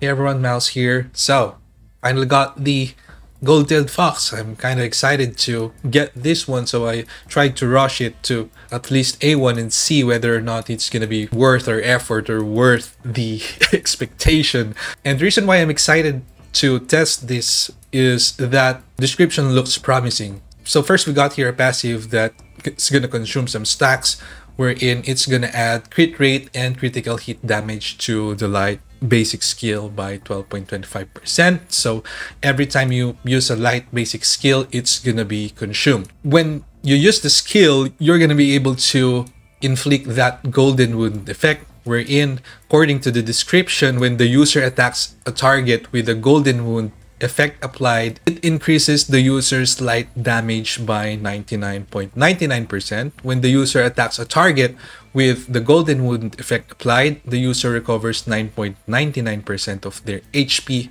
Hey everyone, Mouse here. So, finally got the gold-tailed fox. I'm kind of excited to get this one, so I tried to rush it to at least A1 and see whether or not it's gonna be worth our effort or worth the expectation. And the reason why I'm excited to test this is that description looks promising. So first we got here a passive that it's gonna consume some stacks, wherein it's gonna add crit rate and critical hit damage to the light basic skill by 12.25%. So every time you use a light basic skill, it's gonna be consumed. When you use the skill, you're gonna be able to inflict that golden wound effect, wherein, according to the description, when the user attacks a target with a golden wound effect applied, it increases the user's light damage by 99.99%. When the user attacks a target with the golden wound effect applied, the user recovers 9.99% of their HP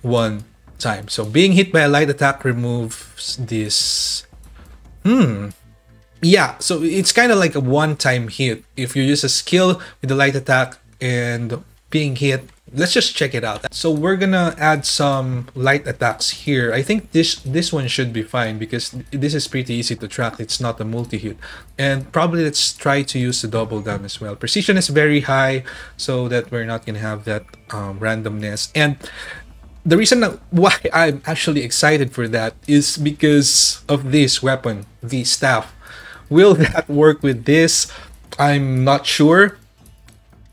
one time. So being hit by a light attack removes this. Yeah, so it's kind of like a one-time hit. If you use a skill with a light attack and being hit, let's just check it out. So we're gonna add some light attacks here. I think this one should be fine because this is pretty easy to track. It's not a multi-hit. And probably let's try to use the double down as well. Precision is very high so that we're not gonna have that randomness. And the reason why I'm actually excited for that is because of this weapon, the staff. Will that work with this? I'm not sure.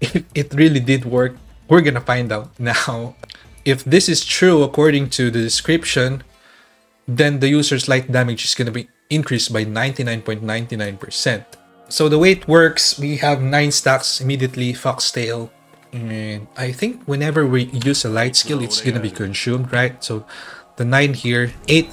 If it really did work, we're gonna find out now. If this is true according to the description, then the user's light damage is gonna be increased by 99.99%. So the way it works, we have 9 stacks immediately, foxtail, and I think whenever we use a light skill, it's gonna be consumed, right? So the 9 here, 8.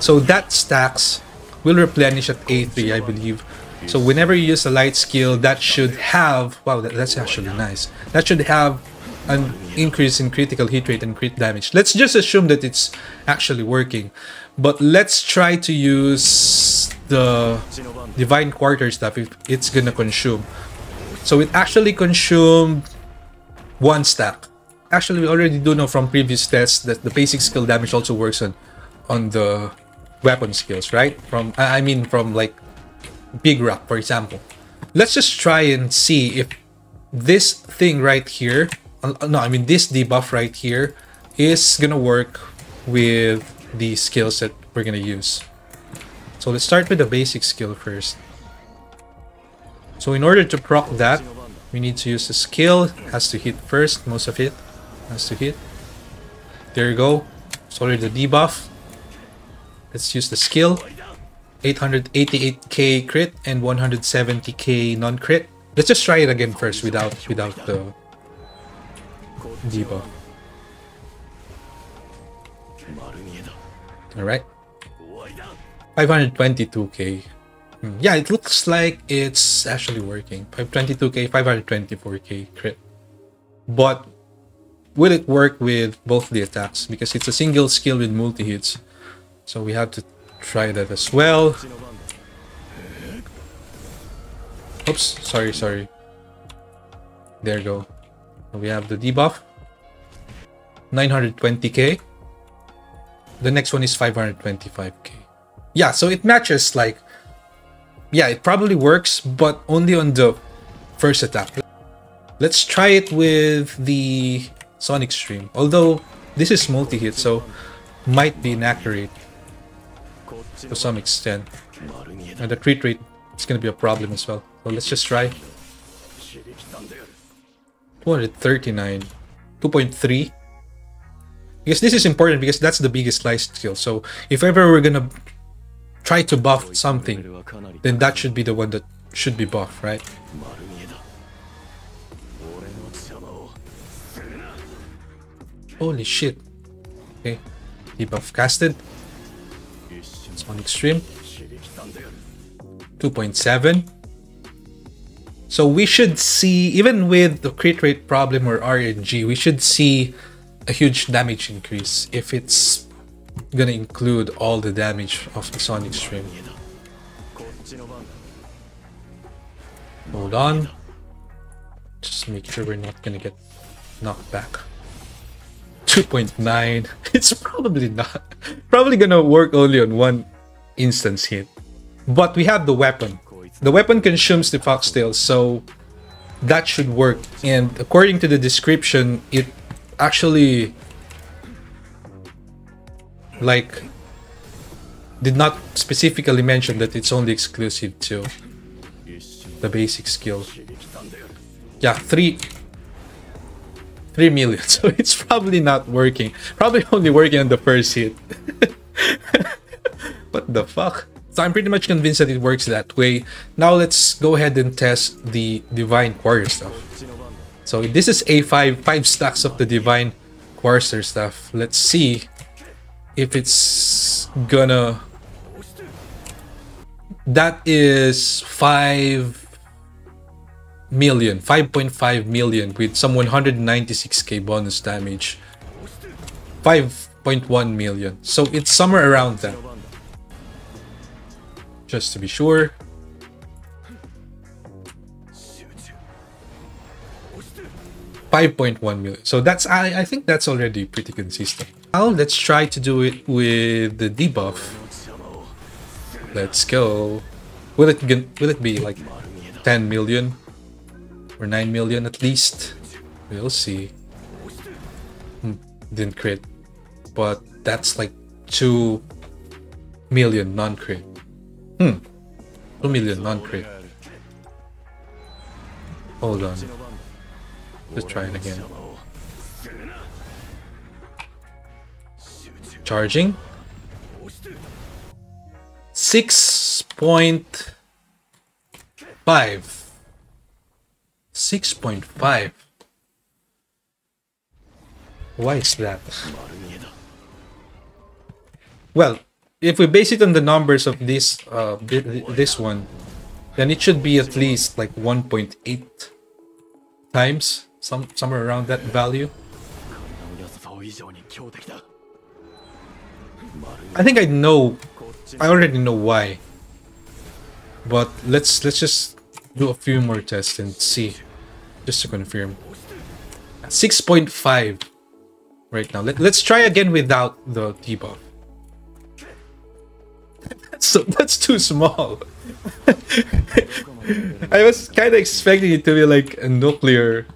So that stacks will replenish at A3, I believe. So whenever you use a light skill, that should have, wow, that's actually nice. That should have an increase in critical hit rate and crit damage. Let's just assume that it's actually working. But let's try to use the Divine Quarterstaff if it's gonna consume. So it actually consumed 1 stack. Actually, we already do know from previous tests that the basic skill damage also works on the weapon skills, right? From like Big Rock, for example. Let's just try and see if this thing right here, this debuff right here is gonna work with the skills that we're gonna use. So let's start with the basic skill first. So in order to proc that, we need to use the skill. It has to hit first, most of it has to hit. There you go. It's already the debuff. Let's use the skill. 888k crit and 170k non-crit. Let's just try it again first without the debuff. Alright. 522k. Yeah, it looks like it's actually working. 522k, 524k crit. But will it work with both the attacks? Because it's a single skill with multi-hits. So we have to try that as well. Oops, sorry. There you go. We have the debuff. 920k. The next one is 525k. Yeah, so it matches, like, yeah, it probably works, but only on the first attack. Let's try it with the Sonic Stream. Although this is multi-hit, so might be inaccurate to some extent. And the crit rate is going to be a problem as well. So let's just try. 239. 2.3. Because this is important because that's the biggest light skill. So if ever we're going to try to buff something, then that should be the one that should be buffed, right? Holy shit. Okay. Debuff casted. On extreme 2.7. So we should see, even with the crit rate problem or RNG, we should see a huge damage increase if it's gonna include all the damage of the Sonic Stream. Hold on. Just make sure we're not gonna get knocked back. 2.9. It's probably not. Probably gonna work only on one instance hit. But we have the weapon. The weapon consumes the foxtail, so that should work. And according to the description, it actually like did not specifically mention that it's only exclusive to the basic skill. Yeah, 3 million. So it's probably not working. Probably only working on the first hit. What the fuck? So I'm pretty much convinced that it works that way. Now let's go ahead and test the Divine Quarterstaff. So this is A5, 5 stacks of the Divine Quarterstaff. Let's see if it's gonna... That is 5.5 million with some 196k bonus damage. 5.1 million. So it's somewhere around that. Just to be sure. 5.1 million. So that's I think that's already pretty consistent. Now let's try to do it with the debuff. Let's go. Will it be like 10 million or 9 million at least? We'll see. Didn't crit, but that's like 2 million non-crit. 2 million non-crit. Hold on. Let's try it again. Charging. 6.5. 6.5. Why is that? Well, if we base it on the numbers of this this one, then it should be at least like 1.8 times, somewhere around that value. I think I already know why. But let's just do a few more tests and see, just to confirm. 6.5 right now. Let's try again without the debuff. So that's too small. I was kind of expecting it to be like a nuclear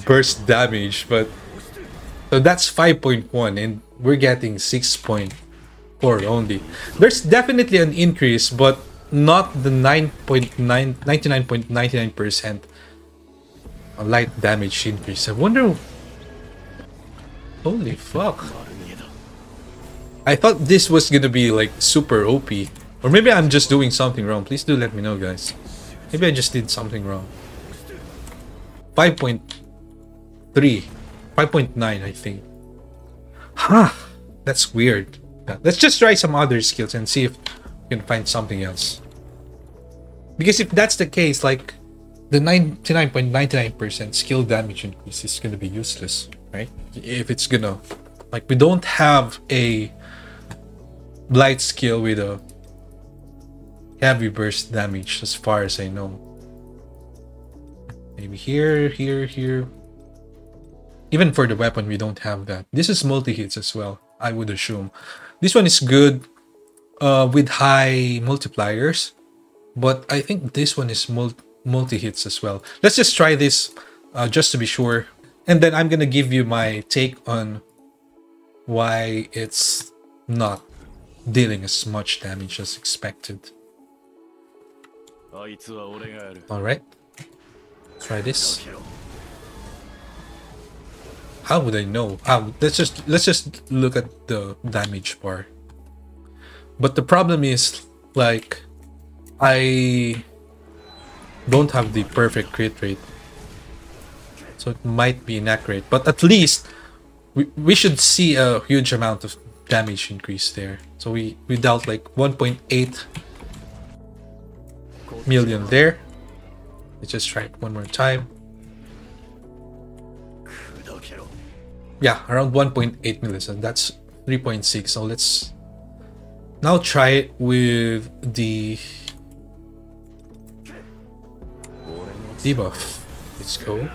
burst damage, but so that's 5.1 and we're getting 6.4 only. There's definitely an increase, but not the 99.99% light damage increase. I wonder. Holy fuck. I thought this was gonna be like super OP. Or maybe I'm just doing something wrong. Please do let me know, guys. Maybe I just did something wrong. 5.3. 5.9, I think. Huh. That's weird. Let's just try some other skills and see if we can find something else. Because if that's the case, like, the 99.99% skill damage increase is gonna be useless, right? If it's gonna... Like, we don't have a blight skill with a heavy burst damage as far as I know. Maybe here, here, here. Even for the weapon, we don't have that. This is multi-hits as well, I would assume. This one is good with high multipliers, but I think this one is multi-hits as well. Let's just try this just to be sure. And then I'm gonna give you my take on why it's not dealing as much damage as expected. Alright, try this. How would I know? Let's just look at the damage bar. But the problem is, like, I don't have the perfect crit rate, so it might be inaccurate. But at least we should see a huge amount of damage increase there. So we dealt like 1.8 million there. Let's just try it one more time. Yeah, around 1.8 million. So that's 3.6. So let's now try it with the debuff. Let's go.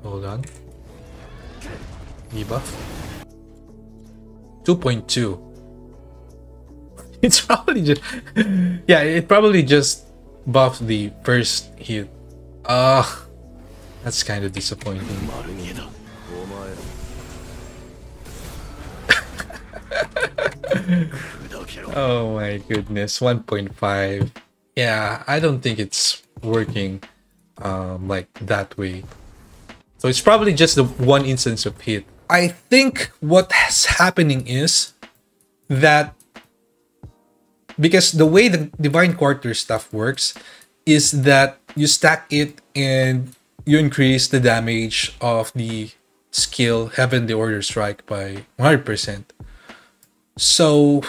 Hold on. Debuff. 2.2. It's probably just... yeah, it probably just buffed the first hit. That's kind of disappointing. Oh my goodness, 1.5. Yeah, I don't think it's working like that way. So it's probably just the one instance of hit. I think what's happening is that because the way the Divine Quarterstaff works is that you stack it and you increase the damage of the skill Heavenly Order Strike by 100%. So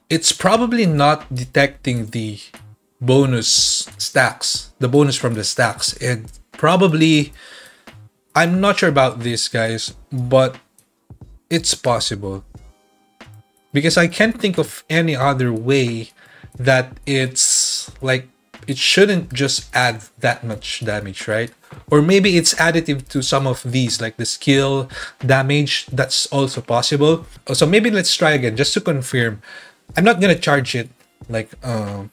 it's probably not detecting the bonus stacks, the bonus from the stacks, and probably, I'm not sure about this, guys, but it's possible. Because I can't think of any other way that it's like, it shouldn't just add that much damage, right? Or maybe it's additive to some of these, like the skill damage, that's also possible. So maybe let's try again, just to confirm. I'm not gonna charge it, like, and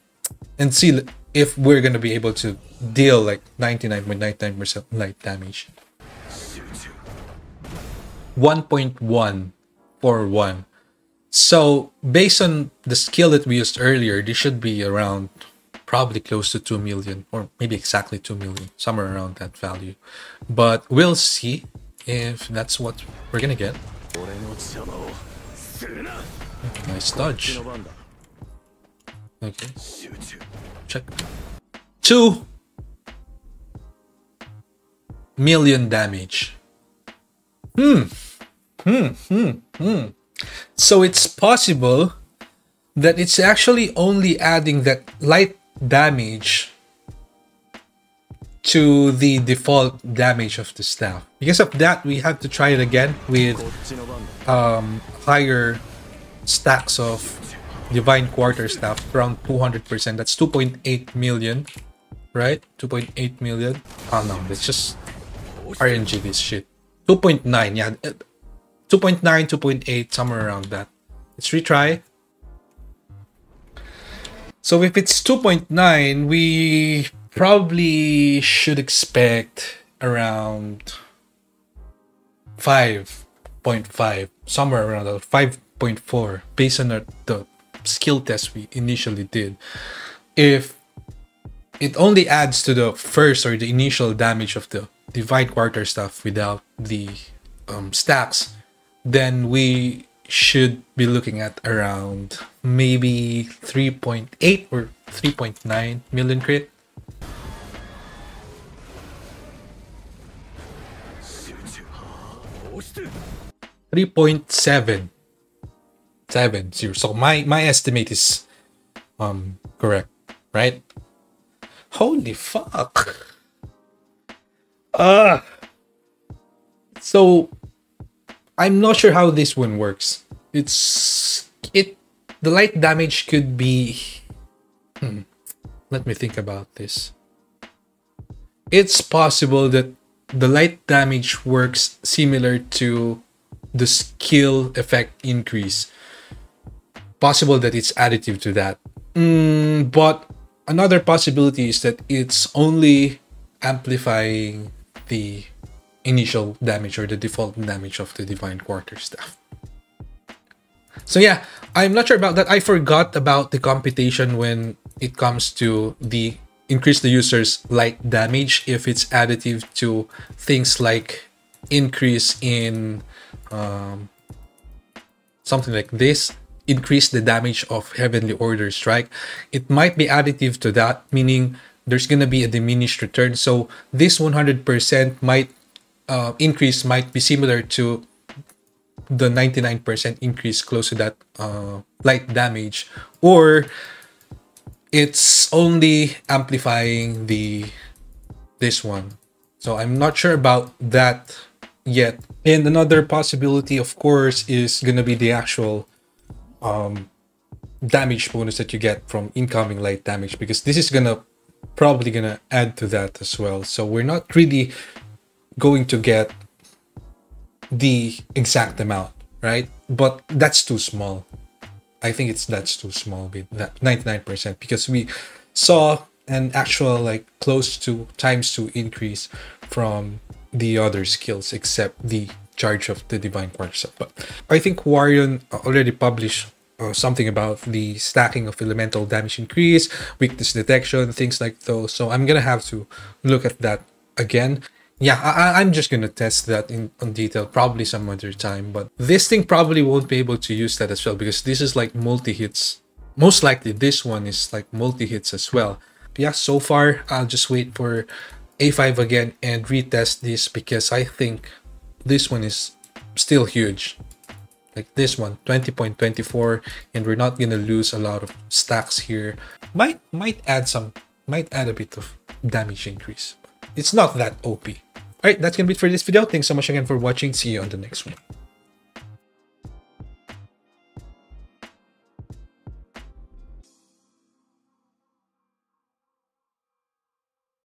see if we're gonna be able to deal like 99.99% light damage. 1.141. So based on the skill that we used earlier, this should be around probably close to 2 million, or maybe exactly 2 million, somewhere around that value. But we'll see if that's what we're gonna get. Nice dodge. Okay. Check. 2 million damage. So it's possible that it's actually only adding that light damage to the default damage of the staff. Because of that, we have to try it again with higher stacks of Divine Quarterstaff, around 200%. That's 2.8 million, right? 2.8 million. Oh no, let's just RNG this shit. 2.9, yeah. 2.9, 2.8, somewhere around that. Let's retry. So if it's 2.9, we probably should expect around 5.5, somewhere around that, 5.4, based on the skill test we initially did. If it only adds to the first or the initial damage of the Divine Quarterstaff without the stacks, then we should be looking at around maybe 3.8 or 3.9 million crit. $3.770. So my estimate is correct, right? Holy fuck. So I'm not sure how this one works. The light damage could be let me think about this. It's possible that the light damage works similar to the skill effect increase. Possible that it's additive to that. But another possibility is that it's only amplifying the initial damage or the default damage of the Divine Quarterstaff. So yeah, I'm not sure about that. I forgot about the computation when it comes to the increase the user's light damage, if it's additive to things like increase in something like this, increase the damage of Heavenly Order Strike. It might be additive to that, meaning there's gonna be a diminished return. So this 100% might increase might be similar to the 99% increase close to that light damage, or it's only amplifying this one. So I'm not sure about that yet. And another possibility, of course, is gonna be the actual damage bonus that you get from incoming light damage, because this is gonna probably gonna add to that as well. So we're not really going to get the exact amount, right? But that's too small. I think that's too small with that 99%, because we saw an actual like close to ×2 increase from the other skills except the charge of the Divine Quarterstaff. But I think Warion already published something about the stacking of elemental damage increase, weakness detection, things like those. So I'm gonna have to look at that again. Yeah, I'm just gonna test that on detail probably some other time, but this thing probably won't be able to use that as well because this is like multi-hits. Most likely this one is like multi-hits as well. But yeah, so far I'll just wait for A5 again and retest this because I think this one is still huge. Like this one, 20.24, and we're not gonna lose a lot of stacks here. Might add a bit of damage increase. It's not that OP. Alright, that's gonna be it for this video. Thanks so much again for watching. See you on the next one.